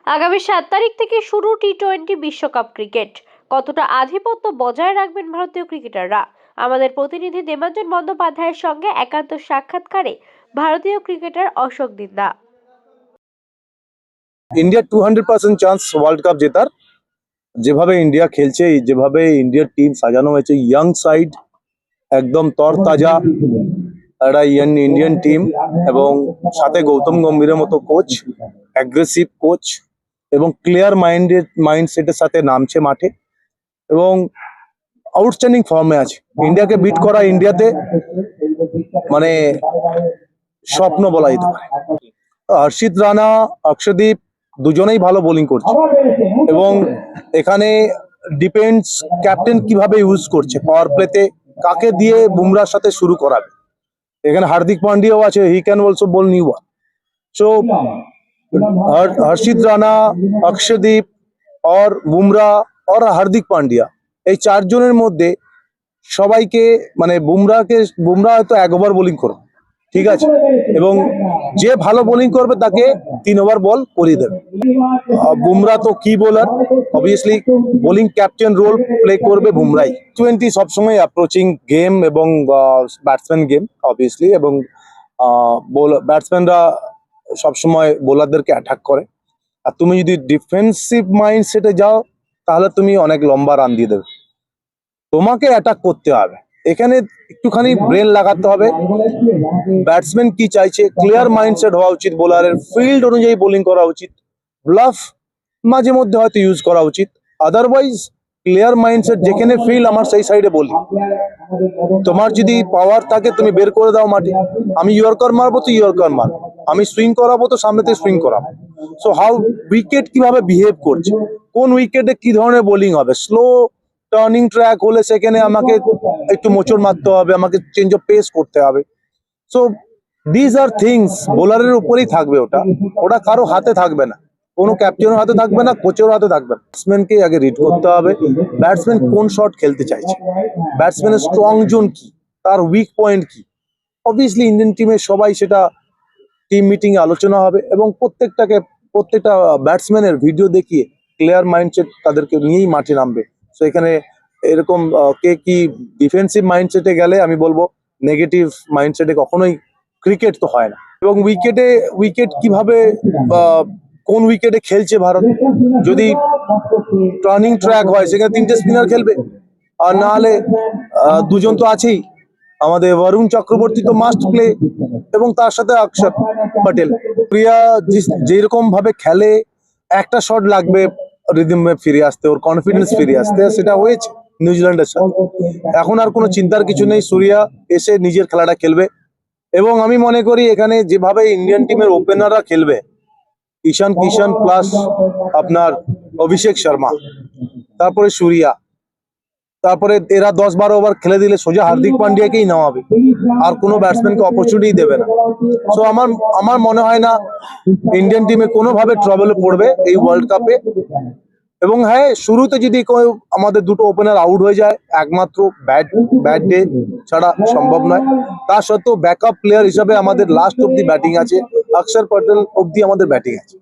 আগামী 7 তারিখ থেকে শুরু টি-20 বিশ্বকাপ ক্রিকেট। কতটা আধিপত্য বজায় রাখবেন ভারতীয় ক্রিকেটাররা? আমাদের প্রতিনিধি দেবাঞ্জন বন্দ্যোপাধ্যায়ের সঙ্গে একান্ত সাক্ষাৎকারে ভারতীয় cricketer Ashok Dinda. India 200% chance world cup জেতার। যেভাবে ইন্ডিয়া খেলছে, যেভাবে ইন্ডিয়ার টিম সাজানো হয়েছে, ইয়াং সাইড, একদম তরতাজা একটা ইন্ডিয়ান টিম, এবং সাথে গৌতম গম্ভীরের মতো কোচ, অ্যাগ্রেসিভ কোচ এবং ক্লিয়ার মাইন্ডসেটের সাথে নামছে মাঠে এবং আউটস্ট্যান্ডিং ফর্মে আছে। ইন্ডিয়াকে বিট করা ইন্ডিয়াতে মানে স্বপ্ন বলা যেতে পারে। হর্ষিত রানা, অক্ষদীপ দুজনেই ভালো বোলিং করছে এবং এখানে ডিপেন্ডস ক্যাপ্টেন কিভাবে ইউজ করছে, পাওয়ার প্লেতে কাকে দিয়ে বুমরার সাথে শুরু করাবে। এখানে হার্দিক পান্ডিয়াও আছে, he can also bowl new one. So Harshit Rana, Akashdeep और বুমরা और হার্দিক পান্ডিয়া, এই চারজনের মধ্যে সবাইকে মানে বুমরা হয়তো 1 ওভার বোলিং করবে, ঠিক আছে, এবং যে ভালো বোলিং করবে তাকে 3 ওভার বল করিয়ে দেবে। বুমরা তো কি bowler, obviously bowling captain role play করবে বুমরাই। টি-20 সবসময় অ্যাপ্রোচিং গেম এবং ব্যাটসম্যান গেম অবভিয়াসলি, এবং ব্যাটসম্যানরা সবসময় বোলারদেরকে অ্যাটাক করে। আর তুমি যদি ডিফেন্সিভ মাইন্ডসেটে যাও তাহলে তুমি অনেক লম্বা রান দিয়ে দেবে। তোমাকে অ্যাটাক করতে হবে, এখানে একটুখানি ব্রেন লাগাতে হবে। ব্যাটসম্যান কি চাইছে, ক্লিয়ার মাইন্ডসেট হওয়া উচিত বোলারের, ফিল্ড অনুযায়ী বোলিং করা উচিত, ব্লাফ মাঝে মধ্যে হয়তো ইউজ করা উচিত, আদারওয়াইজ ক্লিয়ার মাইন্ডসেট, যেখানে ফিল্ড আমার সেই সাইডে বলি। তোমার যদি পাওয়ার থাকে তুমি বের করে দাও মাঠে, আমি ইয়র্কার মারবো তো ইয়র্কার মারবো, আমি সুইং করাবো তো সামনে থেকে সুইং করাবো। সো হাউ উইকেট কিভাবে বিহেভ করছে, কোন উইকেটে কি ধরনের বোলিং হবে, স্লো টার্নিং ট্র্যাক হলে সেখানে আমাকে একটু মোচড় মারতে হবে, আমাকে চেঞ্জ অফ পেস করতে হবে। সো দিজ আর থিংস বোলারের উপরেই থাকবে, ওটা কারো হাতে থাকবে না, কোনো ক্যাপ্টেনের হাতে থাকবে না, কোচের হাতে থাকবে না। ব্যাটসম্যানকে আগে রিড করতে হবে, ব্যাটসম্যান কোন শট খেলতে চাইছে, ব্যাটসম্যানের স্ট্রং জোন কি, তার উইক পয়েন্ট কি। অবভিয়াসলি ইন্ডিয়ান টিমের সবাই সেটা টিম মিটিং এ আলোচনা হবে এবং প্রত্যেকটা ব্যাটসম্যানের ভিডিও দেখিয়ে ক্লিয়ার মাইন্ডসেট তাদেরকে নিয়েই মাঠে নামবে। সো এখানে এরকম কে কি ডিফেন্সিভ মাইন্ডসেটে গেলে আমি বলবো নেগেটিভ মাইন্ডসেটে কখনোই ক্রিকেট তো হয় না। এবং উইকেট কিভাবে কোন উইকেটে খেলছে ভারত, যদি টার্নিং ট্র্যাক হয় সেখানে 3টে স্পিনার খেলবে, আর না হলে দুজন তো আছেই, আমাদের বরুণ চক্রবর্তী তো মাস্ট প্লে এবং তার সাথে অক্ষর পটেল। প্রিয়া যেরকম ভাবে খেলে, একটা শট লাগবে রিদমে ফিরে আসতে, ওর কনফিডেন্স ফিরে আসতে, সেটা হয়েছে নিউজিল্যান্ডের সাথে। এখন আর কোনো চিন্তার কিছু নেই, সূর্যা এসে নিজের খেলাটা খেলবে এবং আমি মনে করি এখানে যেভাবে ইন্ডিয়ান টিমের ওপেনাররা খেলবে, ঈশান কিষান প্লাস আপনার অভিষেক শর্মা, তারপরে সূর্যা, তারপরে এরা 10-12 ওভার খেলে দিলে সোজা হার্দিক পান্ডিয়াকেই নামাবে, আর কোনো ব্যাটসম্যানকে অপরচুনিটি দেবে না। সো আমার মনে হয় না ইন্ডিয়ান টিমে কোনোভাবে ট্রাবলে পড়বে এই ওয়ার্ল্ড কাপে। এবং হ্যাঁ, শুরুতে যদি আমাদের দুটো ওপেনার আউট হয়ে যায়, একমাত্র ব্যাট ডে ছাড়া সম্ভব নয়, তা সত্ত্বেও ব্যাকআপ প্লেয়ার হিসাবে আমাদের লাস্ট অব্দি ব্যাটিং আছে, অক্ষর পটেল অব্দি আমাদের ব্যাটিং আছে।